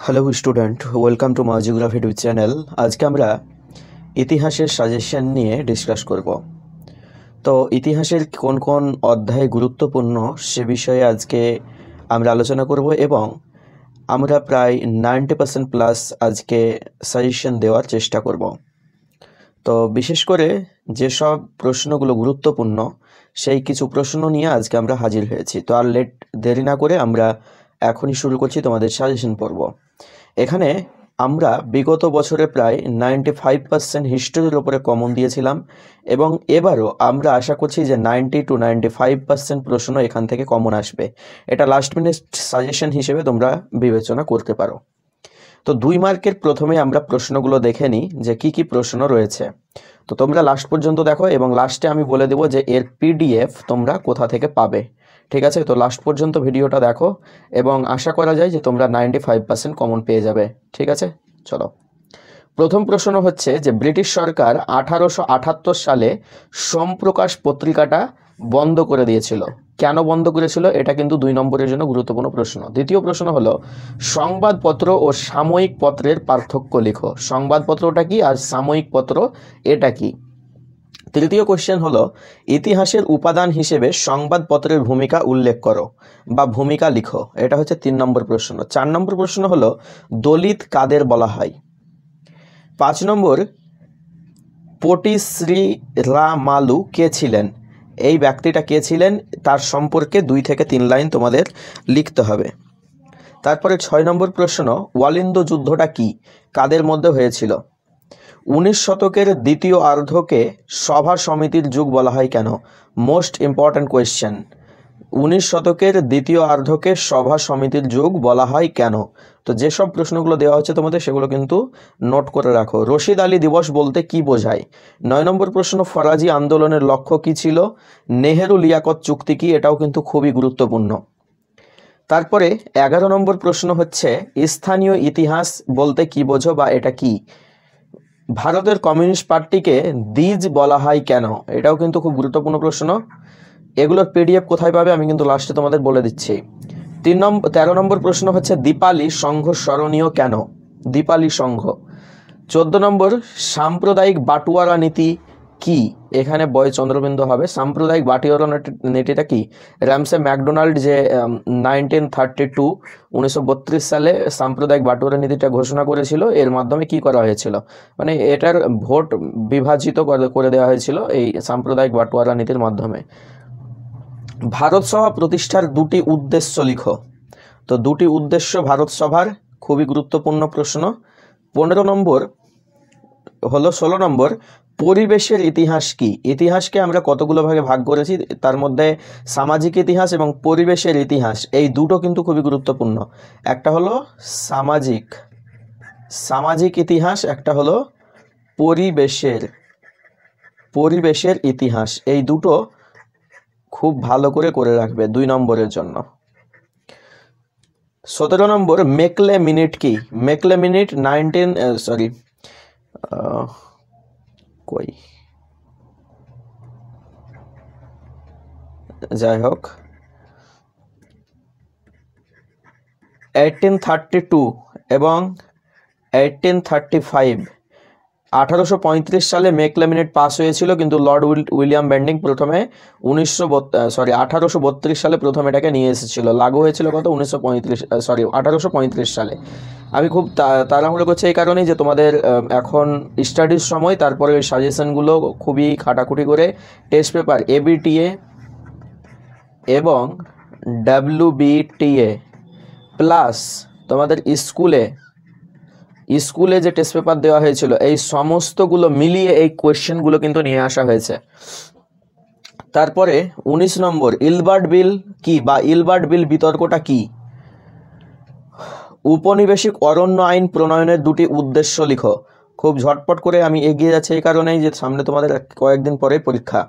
Hello student, welcome to my geography YouTube channel. আজকে আমরা ইতিহাসের সাজেশন নিয়ে ডিসকাস করব। তো ইতিহাসের কোন কোন অধ্যায় গুরুত্বপূর্ণ সে বিষয়ে আজকে আমরা আলোচনা করব এবং আমরা প্রায় 90% প্লাস আজকে সাজেশন দেওয়ার চেষ্টা করব। তো বিশেষ করে যেসব প্রশ্নগুলো গুরুত্বপূর্ণ সেই কিছু প্রশ্ন নিয়ে আজকে আমরা হাজির হয়েছি। তো আর দেরি না করে আমরা এখনই শুরু করছি তোমাদের সাজেশন পর্ব। এখানে আমরা বিগত বছরে প্রায় 95% হিস্ট্রির ওপরে কমন দিয়েছিলাম এবং এবারও আমরা আশা করছি যে 90 to 95% প্রশ্ন এখান থেকে কমন আসবে। এটা লাস্ট মিনিট সাজেশন হিসেবে তোমরা বিবেচনা করতে পারো। তো 2 মার্কের প্রথমে আমরা প্রশ্নগুলো দেখে নিই যে কি কি প্রশ্ন রয়েছে। তো তোমরা লাস্ট পর্যন্ত দেখো এবং লাস্টে আমি বলে দেবো যে এর পিডিএফ তোমরা কোথা থেকে পাবে। ঠিক আছে, তো লাস্ট পর্যন্ত ভিডিওটা দেখো এবং আশা করা যায় যে তোমরা 95% কমন পেয়ে যাবে। ঠিক আছে, চলো। প্রথম প্রশ্ন হচ্ছে যে ব্রিটিশ সরকার 1878 সালে সোমপ্রকাশ পত্রিকাটা বন্ধ করে দিয়েছিল। কেন বন্ধ করেছিল? এটা কিন্তু 2 নম্বরের জন্য গুরুত্বপূর্ণ প্রশ্ন। দ্বিতীয় প্রশ্ন হলো সংবাদপত্র ও সাময়িক পত্রের পার্থক্য লিখো। সংবাদপত্রটা কি আর সাময়িক পত্র এটা কি? তৃতীয় কোশ্চেন হলো ইতিহাসের উপাদান হিসেবে সংবাদপত্রের ভূমিকা উল্লেখ করো বা ভূমিকা লিখো। এটা হচ্ছে 3 নম্বর প্রশ্ন। 4 নম্বর প্রশ্ন হলো দলিত কাদের বলা হয়? 5 নম্বর পটিশ্রী রামালু কে ছিলেন? এই ব্যক্তিটা কে ছিলেন তার সম্পর্কে 2 থেকে 3 লাইন তোমাদের লিখতে হবে। তারপরে 6 নম্বর প্রশ্ন ওয়ালিন্দ যুদ্ধটা কি, কাদের মধ্যে হয়েছিল? 19 শতকের দ্বিতীয় অর্ধকে সভা সমিতির যুগ বলা হয় কেন? Most important question. 19 শতকের দ্বিতীয় অর্ধকে সভা সমিতির যুগ বলা হয় কেন? তো যেসব প্রশ্নগুলো দেওয়া হচ্ছে তোমাদের সেগুলো কিন্তু নোট করে রাখো। রশিদ আলী দিবস বলতে কি বোঝায়? 9 নম্বর প্রশ্ন ফরাজি আন্দোলনের লক্ষ্য কি ছিল? নেহেরু লিয়াকত চুক্তি কি? এটাও কিন্তু খুবই গুরুত্বপূর্ণ। তারপরে 11 নম্বর প্রশ্ন হচ্ছে স্থানীয় ইতিহাস বলতে কি বোঝো বা এটা কি? ভারতের কমিউনিস্ট পার্টিকে দ্বিজ বলা হয় কেন? এটাও কিন্তু খুব গুরুত্বপূর্ণ প্রশ্ন। এগুলোর পিডিএফ কোথায় পাবে আমি কিন্তু লাস্টে তোমাদের বলে দিচ্ছি। 13 নম্বর প্রশ্ন হচ্ছে দীপালি সংঘ স্মরণীয় কেন? দীপালি সংঘ। 14 নম্বর সাম্প্রদায়িক বাটুয়ারা নীতি কি? এখানে বয় চন্দ্রবিন্দু হবে। সাম্প্রদায়িক বাটুয়ারা নীতিটা কি? র্যামসে ম্যাকডোনাল্ড যে 1932 সালে সাম্প্রদায়িক বাটুয়ারা নীতিটা ঘোষণা করেছিল, এর মাধ্যমে কি করা হয়েছিল? মানে এটার ভোট বিভাজিত করে দেওয়া হয়েছিল এই সাম্প্রদায়িক বাটুয়ারা নীতির মাধ্যমে। ভারত সভা প্রতিষ্ঠার 2টি উদ্দেশ্য লিখো। তো 2টি উদ্দেশ্য ভারত সভার, খুবই গুরুত্বপূর্ণ প্রশ্ন। 15 নম্বর হলো 16 নম্বর পরিবেশের ইতিহাস কি? ইতিহাসকে আমরা কতগুলো ভাগে ভাগ করেছি, তার মধ্যে সামাজিক ইতিহাস এবং পরিবেশের ইতিহাস এই দুটো কিন্তু খুবই গুরুত্বপূর্ণ। একটা হলো সামাজিক ইতিহাস, একটা হলো পরিবেশের ইতিহাস। এই দুটো খুব ভালো করে রাখবে 2 নম্বরের জন্য। 17 নম্বর মেকলে মিনিট কি? মেকলে মিনিট যাই হোক 1832 এবং 1835 1835 সালে মেকলে মিনিট পাস হয়েছিল, কিন্তু লর্ড উইলিয়াম বেন্টিং প্রথমে 1832 সালে প্রথম এটাকে নিয়ে এসেছিল। লাগু হয়েছিল কত? 1835 সালে। আমি খুব তাড়াহুড়ো করছি এই কারণেই যে তোমাদের এখন স্টাডির সময়, তারপরে ওই সাজেশনগুলো খুবই খাটাখুটি করে টেস্ট পেপার এবিটিএ এবং ডাব্লিউবিটিএ প্লাস তোমাদের স্কুলে যে টেস্ট পেপার দেওয়া হয়েছিল এই সমস্তগুলো মিলিয়ে এই কোয়েশ্চেনগুলো কিন্তু নিয়ে আসা হয়েছে। তারপরে 19 নম্বর ইলবার্ট বিল কি বা ইলবার্ট বিল বিতর্কটা কি? উপনিবেশিক অরণ্য আইন প্রণয়নের 2টি উদ্দেশ্য লিখো। খুব ঝটপট করে আমি এগিয়ে যাচ্ছি এই কারণেই যে সামনে তোমাদের কয়েকদিন পরে পরীক্ষা।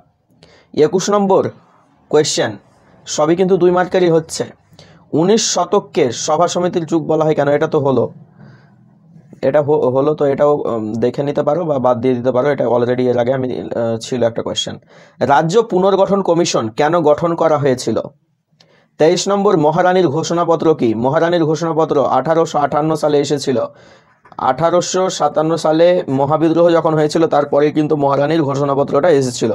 21 নম্বর কোয়েশ্চেন, সবই কিন্তু 2 মার্কেরই হচ্ছে। 19 শতককে সভা সমিতির যুগ বলা হয় কেন? এটা তো হলো, তো এটাও দেখে নিতে পারো বা বাদ দিয়ে দিতে পারো, এটা অলরেডি এর আগে আমি ছিল একটা কোয়েশ্চেন। রাজ্য পুনর্গঠন কমিশন কেন গঠন করা হয়েছিল? 23 নম্বর মহারানীর ঘোষণাপত্র কি? মহারানীর ঘোষণাপত্র 1858 সালে এসেছিল। 1857 সালে মহাবিদ্রোহ যখন হয়েছিল তারপরে কিন্তু মহারানীর ঘোষণাপত্রটা এসেছিল।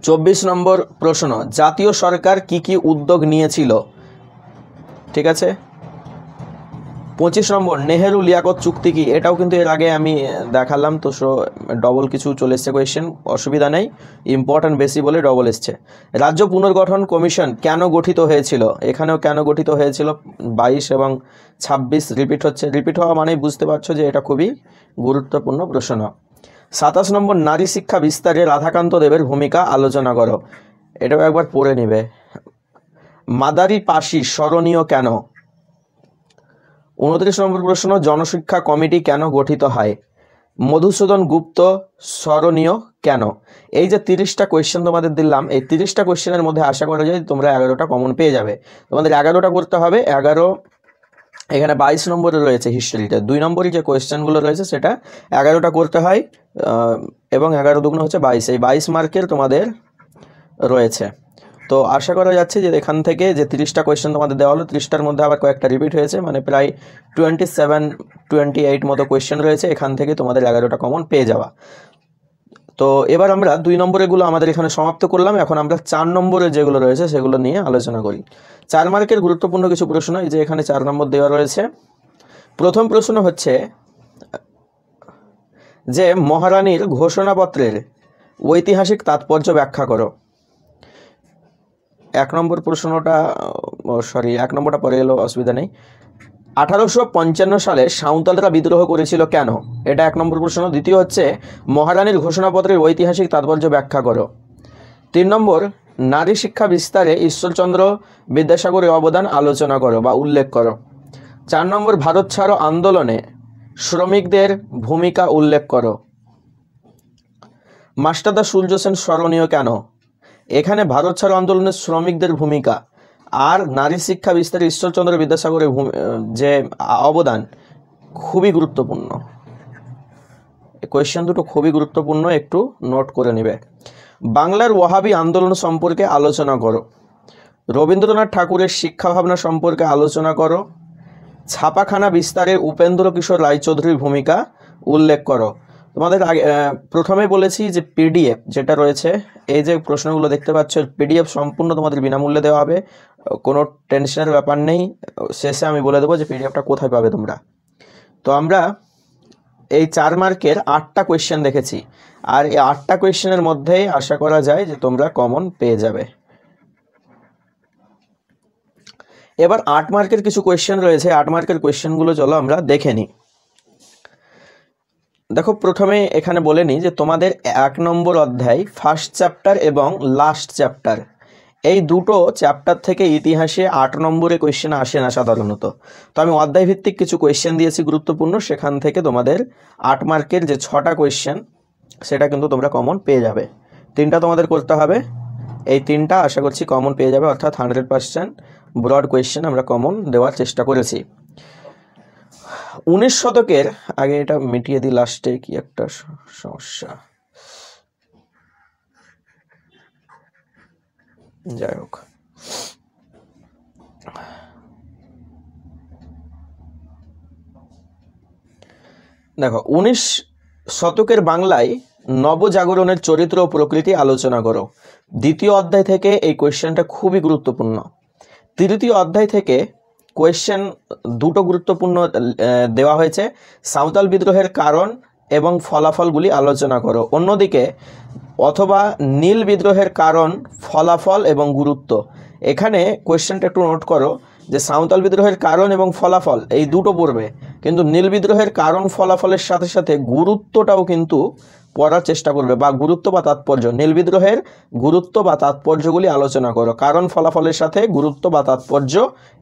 24 নম্বর প্রশ্ন, জাতীয় সরকার কি কি উদ্যোগ নিয়েছিল? ঠিক আছে। 25 নম্বর নেহেরু লিয়াকত চুক্তি কি? এটাও কিন্তু এর আগে আমি দেখালাম, তো ডবল কিছু চলে এসছে কোয়েশ্চেন, অসুবিধা নেই, ইম্পর্টেন্ট বেশি বলে ডবল এসছে। রাজ্য পুনর্গঠন কমিশন কেন গঠিত হয়েছিল? এখানেও কেন গঠিত হয়েছিল? 22 এবং 26 রিপিট হচ্ছে। রিপিট হওয়া মানেই বুঝতে পারছো যে এটা খুবই গুরুত্বপূর্ণ প্রশ্ন। 27 নম্বর নারী শিক্ষা বিস্তারে রাধাকান্ত দেবের ভূমিকা আলোচনা করো। এটাও একবার পড়ে নেবে। মাদারি পাশি স্মরণীয় কেন? 29 নম্বর প্রশ্ন, জনশিক্ষা কমিটি কেন গঠিত হয়? মধুসূদন গুপ্ত স্মরণীয় কেন? এই যে 30টা কোয়েশ্চেন তোমাদের দিলাম, এই 30টা কোয়েশ্চেনের মধ্যে আশা করা যায় তোমরা 11টা কমন পেয়ে যাবে। তোমাদের 11টা করতে হবে। 11 এখানে 22 নম্বরে রয়েছে হিস্ট্রিতে, 2 নম্বরই যে কোয়েশ্চেনগুলো রয়েছে সেটা 11টা করতে হয়, এবং 11 দুগুণ হচ্ছে 22, এই 22 মার্কের তোমাদের রয়েছে। তো আশা করা যাচ্ছে যে এখান থেকে যে 30টা কোয়েশ্চেন তোমাদের দেওয়া হলো, 30টার মধ্যে আবার কয়েকটা রিপিট হয়েছে, মানে প্রায় 27-28 মতো কোয়েশ্চেন রয়েছে, এখান থেকে তোমাদের 11টা কমন পেয়ে যাওয়া। তো এবার আমরা 2 নম্বরেগুলো আমাদের এখানে সমাপ্ত করলাম। এখন আমরা 4 নম্বরে যেগুলো রয়েছে সেগুলো নিয়ে আলোচনা করি। 4 মার্কের গুরুত্বপূর্ণ কিছু প্রশ্ন, এই যে এখানে 4 নম্বর দেওয়া রয়েছে। প্রথম প্রশ্ন হচ্ছে যে মহারানীর ঘোষণাপত্রের ঐতিহাসিক তাৎপর্য ব্যাখ্যা করো। 1 নম্বর প্রশ্নটা, সরি 1 নম্বরটা পরে এলো, অসুবিধা নেই। 1855 সালে সাঁওতালরা বিদ্রোহ করেছিল কেন? এটা 1 নম্বর প্রশ্ন। দ্বিতীয় হচ্ছে মহারানীর ঘোষণাপত্রের ঐতিহাসিক তাৎপর্য ব্যাখ্যা করো। 3 নম্বর নারী শিক্ষা বিস্তারে ঈশ্বরচন্দ্র বিদ্যাসাগরের অবদান আলোচনা করো বা উল্লেখ করো। 4 নম্বর ভারত ছাড়ো আন্দোলনে শ্রমিকদের ভূমিকা উল্লেখ করো। মাস্টারদা সূর্য সেন স্মরণীয় কেন? এখানে ভারত ছাড়ো আন্দোলনের শ্রমিকদের ভূমিকা আর নারী শিক্ষা বিস্তারে ঈশ্বরচন্দ্র বিদ্যাসাগরের যে অবদান খুবই গুরুত্বপূর্ণ। কোয়েশ্চেন দুটো খুবই গুরুত্বপূর্ণ, একটু নোট করে নেবে। বাংলার ওয়াহাবি আন্দোলন সম্পর্কে আলোচনা করো। রবীন্দ্রনাথ ঠাকুরের শিক্ষা ভাবনা সম্পর্কে আলোচনা করো। ছাপাখানা বিস্তারে উপেন্দ্র কিশোর রায়চৌধুরীর ভূমিকা উল্লেখ করো। তোমাদের আগে প্রথমে বলেছি যে পিডিএফ যেটা রয়েছে, এই যে প্রশ্নগুলো দেখতে পাচ্ছ, পিডিএফ সম্পূর্ণ তোমাদের বিনামূল্যে দেওয়া হবে, কোনো টেনশনের ব্যাপার নেই। শেষে আমি বলে দেবো যে পিডিএফটা কোথায় পাবে তোমরা। তো আমরা এই 4 মার্কের 8টা কোয়েশ্চেন দেখেছি, আর এই 8টা কোয়েশ্চেনের মধ্যেই আশা করা যায় যে তোমরা কমন পেয়ে যাবে। এবার 8 মার্কের কিছু কোয়েশ্চেন রয়েছে, 8 মার্কের কোয়েশ্চেনগুলো চলো আমরা দেখে নিই। দেখো, প্রথমে এখানে বলে নিই যে তোমাদের 1 নম্বর অধ্যায় ফার্স্ট চ্যাপ্টার এবং লাস্ট চ্যাপ্টার, এই দুটো চ্যাপ্টার থেকে ইতিহাসে 8 নম্বরে কোয়েশ্চেন আসে না সাধারণত। তো আমি অধ্যায় ভিত্তিক কিছু কোয়েশ্চেন দিয়েছি গুরুত্বপূর্ণ, সেখান থেকে তোমাদের 8 মার্কের যে 6টা কোয়েশ্চেন সেটা কিন্তু তোমরা কমন পেয়ে যাবে। 3টা তোমাদের করতে হবে, এই 3টা আশা করছি কমন পেয়ে যাবে, অর্থাৎ 100% ব্রড কোয়েশ্চেন আমরা কমন দেওয়ার চেষ্টা করেছি। 19 শতকের আগে এটা মিটিয়ে দিই, লাস্টে কি একটা সমস্যা, যাই হোক। দেখো, 19 শতকের বাংলায় নবজাগরণের চরিত্র ও প্রকৃতি আলোচনা করো। 2য় অধ্যায় থেকে এই কোয়েশ্চেনটা খুবই গুরুত্বপূর্ণ। 3য় অধ্যায় থেকে কোয়েশ্চেন দুটো গুরুত্বপূর্ণ দেওয়া হয়েছে, সাঁওতাল বিদ্রোহের কারণ এবং ফলাফলগুলি আলোচনা করো। অন্যদিকে অথবা নীল বিদ্রোহের কারণ, ফলাফল এবং গুরুত্ব। এখানে কোয়েশ্চেনটা একটু নোট করো যে সাঁওতাল বিদ্রোহের কারণ এবং ফলাফল এই দুটো পড়বে, কিন্তু নীল বিদ্রোহের কারণ ফলাফলের সাথে সাথে গুরুত্বটাও কিন্তু পড়ার চেষ্টা করবে, বা গুরুত্ব বা তাৎপর্য, নীল বিদ্রোহের গুরুত্ব বা তাৎপর্যগুলি আলোচনা করো। কারণ ফলাফলের সাথে গুরুত্ব বা তাৎপর্য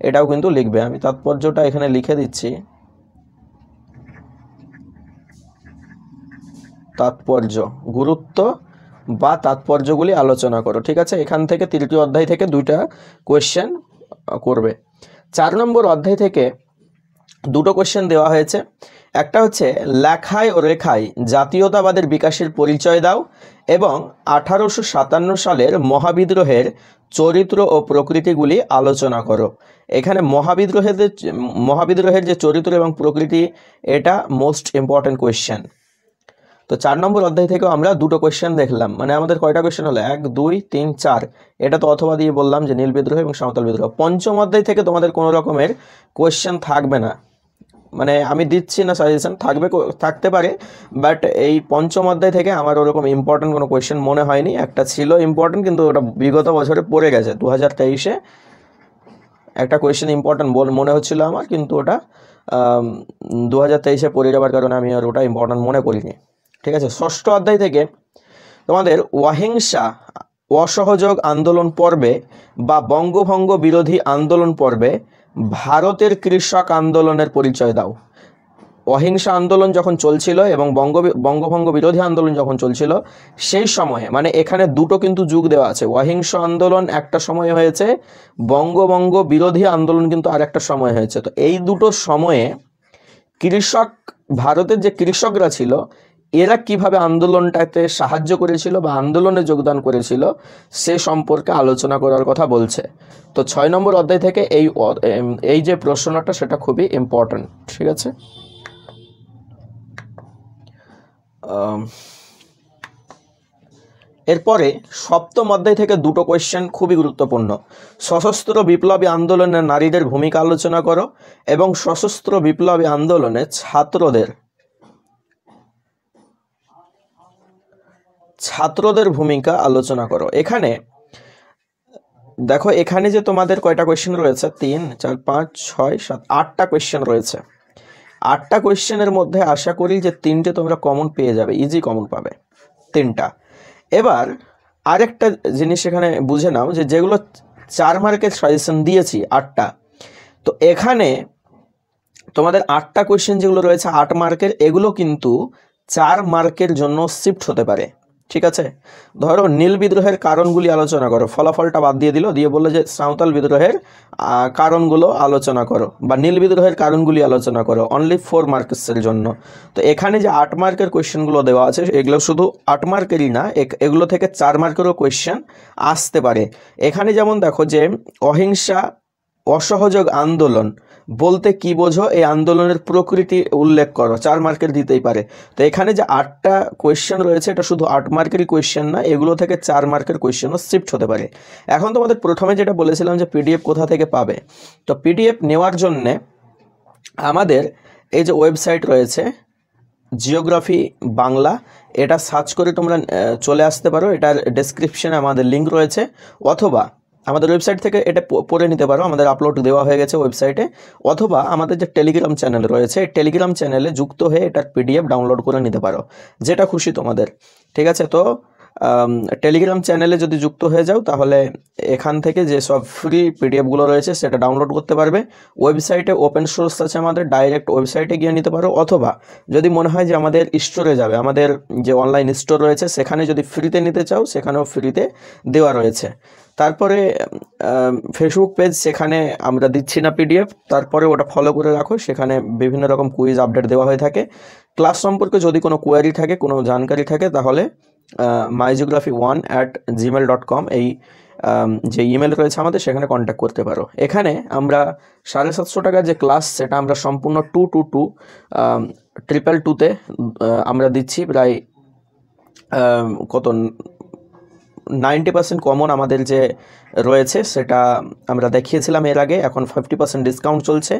এটাও কিন্তু লিখবে। আমি তাৎপর্যটা এখানে লিখে দিচ্ছি, তাৎপর্য, গুরুত্ব বা তাৎপর্যগুলি আলোচনা করো। ঠিক আছে, এখান থেকে 3য় অধ্যায় থেকে 2টা কোয়েশ্চেন করবে। 4 নম্বর অধ্যায় থেকে 2টো কোয়েশ্চেন দেওয়া হয়েছে। একটা হচ্ছে লেখায় ও রেখায় জাতীয়তাবাদের বিকাশের পরিচয় দাও এবং 1857 সালের মহাবিদ্রোহের চরিত্র ও প্রকৃতিগুলি আলোচনা করো। এখানে মহাবিদ্রোহের যে চরিত্র এবং প্রকৃতি, এটা মোস্ট ইম্পর্টেন্ট কোয়েশ্চেন। তো 4 নম্বর অধ্যায় থেকেও আমরা দুটো কোয়েশ্চেন দেখলাম, মানে আমাদের কয়টা কোয়েশ্চেন হলো, 1 2 3 4। এটা তো অথবা দিয়ে বললাম যে নীল বিদ্রোহ এবং সাঁওতাল বিদ্রোহ। পঞ্চম অধ্যায় থেকে তোমাদের কোনো রকমের কোয়েশ্চেন থাকবে না, মানে আমি দিচ্ছি না সাজেশন, থাকতে পারে, বাট এই পঞ্চম অধ্যায় থেকে আমার ওরকম ইম্পর্টেন্ট কোনো কোয়েশ্চেন মনে হয়নি। একটা ছিল ইম্পর্টেন্ট, কিন্তু ওটা বিগত বছরে পড়ে গেছে। 2023-এ একটা কোয়েশ্চেন ইম্পর্টেন্ট মনে হচ্ছিল আমার, কিন্তু ওটা 2023-এ পড়ে যাওয়ার কারণে আমি আর ওটা ইম্পর্টেন্ট মনে করিনি। ঠিক আছে, ষষ্ঠ অধ্যায় থেকে তোমাদের অহিংসা অসহযোগ আন্দোলন পর্বে বা বঙ্গভঙ্গ বিরোধী আন্দোলন পর্বে ভারতের কৃষক আন্দোলনের পরিচয় দাও। অহিংসা আন্দোলন যখন চলছিল এবং বঙ্গভঙ্গ বিরোধী আন্দোলন যখন চলছিল সেই সময়ে, মানে এখানে দুটো কিন্তু যুগ দেওয়া আছে। অহিংস আন্দোলন একটা সময় হয়েছে, বঙ্গভঙ্গ বিরোধী আন্দোলন কিন্তু আর একটা সময় হয়েছে। তো এই দুটো সময়ে ভারতের যে কৃষকরা ছিল, এরা কিভাবে আন্দোলনটাতে সাহায্য করেছিল বা আন্দোলনে যোগদান করেছিল সে সম্পর্কে আলোচনা করার কথা বলছে। তো 6 নম্বর অধ্যায় থেকে এই যে প্রশ্নটা সেটা খুবই ইম্পর্টেন্ট। ঠিক আছে, এরপরে সপ্তম অধ্যায় থেকে দুটো কোয়েশ্চেন খুবই গুরুত্বপূর্ণ। সশস্ত্র বিপ্লবী আন্দোলনে নারীদের ভূমিকা আলোচনা করো এবং সশস্ত্র বিপ্লবী আন্দোলনে ছাত্রদের ভূমিকা আলোচনা করো। এখানে দেখো, এখানে যে তোমাদের কয়টা কোয়েশ্চেন রয়েছে, 3 4 5 6 7 8টা কোয়েশ্চেন রয়েছে। 8টা কোয়েশ্চেনের মধ্যে আশা করি যে 3টে তোমরা কমন পেয়ে যাবে, ইজি কমন পাবে 3টা। এবার আরেকটা জিনিস এখানে বুঝে নাও, যে যেগুলো 4 মার্কের সাজেশন দিয়েছি 8টা, তো এখানে তোমাদের 8টা কোয়েশ্চেন যেগুলো রয়েছে 8 মার্কের, এগুলো কিন্তু 4 মার্কের জন্য শিফট হতে পারে। ঠিক আছে, ধরো নীল বিদ্রোহের কারণগুলি আলোচনা করো, ফলাফলটা বাদ দিয়ে দিল, দিয়ে বললো যে সাঁওতাল বিদ্রোহের কারণগুলো আলোচনা করো বা নীল বিদ্রোহের কারণগুলি আলোচনা করো, অনলি 4 মার্কসের জন্য। তো এখানে যে 8 মার্কের কোয়েশ্চেনগুলো দেওয়া আছে, এগুলো শুধু 8 মার্কেরই না, এগুলো থেকে 4 মার্কেরও কোয়েশ্চেন আসতে পারে। এখানে যেমন দেখো যে অহিংসা অসহযোগ আন্দোলন বলতে কি বোঝো, এই আন্দোলনের প্রকৃতি উল্লেখ করো, 4 মার্কের দিতেই পারে। তো এখানে যে 8টা কোয়েশ্চেন রয়েছে, এটা শুধু 8 মার্কেরই কোয়েশ্চেন না, এগুলো থেকে 4 মার্কের কোয়েশ্চেনও শিফট হতে পারে। এখন তোমাদের প্রথমে যেটা বলেছিলাম যে পিডিএফ কোথা থেকে পাবে, তো পিডিএফ নেওয়ার জন্যে আমাদের এই যে ওয়েবসাইট রয়েছে জিওগ্রাফি বাংলা, এটা সার্চ করে তোমরা চলে আসতে পারো। এটার ডেসক্রিপশনে আমাদের লিঙ্ক রয়েছে, অথবা আমাদের ওয়েবসাইট থেকে এটা পড়ে নিতে পারো, আমাদের আপলোড দেওয়া হয়ে গেছে ওয়েবসাইটে। অথবা আমাদের যে টেলিগ্রাম চ্যানেল রয়েছে, টেলিগ্রাম চ্যানেলে যুক্ত হয়ে এটার পিডিএফ ডাউনলোড করে নিতে পারো, যেটা খুশি তোমাদের। ঠিক আছে, তো টেলিগ্রাম চ্যানেলে যদি যুক্ত হয়ে যাও, তাহলে এখান থেকে যে সব ফ্রি পিডিএফগুলো রয়েছে সেটা ডাউনলোড করতে পারবে। ওয়েবসাইটে ওপেন সোর্স আছে আমাদের, ডাইরেক্ট ওয়েবসাইটে গিয়ে নিতে পারো, অথবা যদি মনে হয় যে আমাদের স্টোরে যাবে, আমাদের যে অনলাইন স্টোর রয়েছে সেখানে যদি ফ্রিতে নিতে চাও, সেখানেও ফ্রিতে দেওয়া রয়েছে। তারপরে ফেসবুক পেজ, সেখানে আমরা দিচ্ছি না পিডিএফ, তারপরে ওটা ফলো করে রাখো, সেখানে বিভিন্ন রকম কুইজ আপডেট দেওয়া হয়ে থাকে। ক্লাস সম্পর্কে যদি কোনো কোয়ারি থাকে, কোনো জানকারি থাকে, তাহলে mygeography1@gmail.com এই যে ইমেল রয়েছে আমাদের, সেখানে কন্ট্যাক্ট করতে পারো। এখানে আমরা 750 টাকার যে ক্লাস, সেটা আমরা সম্পূর্ণ 222 222-তে আমরা দিচ্ছি প্রায় কত 90% কমন আমাদের যে রয়েছে সেটা আমরা দেখিয়েছিলাম এর আগে। এখন 50% ডিসকাউন্ট চলছে,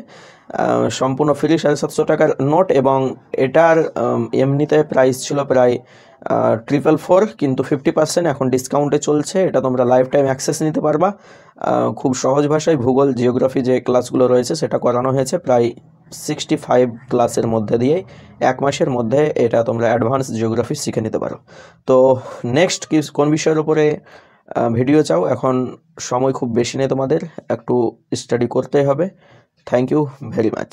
সম্পূর্ণ ফ্রি 750 টাকার নোট, এবং এটার এমনিতে প্রাইস ছিল প্রায় 444, কিন্তু 50% এখন ডিসকাউন্টে চলছে। এটা তোমরা লাইফ টাইম অ্যাক্সেস নিতে পারবা। খুব সহজ ভাষায় ভূগোল জিওগ্রাফি যে ক্লাসগুলো রয়েছে সেটা করানো হয়েছে প্রায় 65 ক্লাসের মধ্যে দিয়ে 1 মাসের মধ্যে এটা তোমরা অ্যাডভান্স জিওগ্রাফি শিখে নিতে পারো। তো নেক্সট কোন বিষয়ের উপরে ভিডিও চাও, এখন সময় খুব বেশি নেই, তোমাদের একটু স্টাডি করতে হবে। Thank you very much.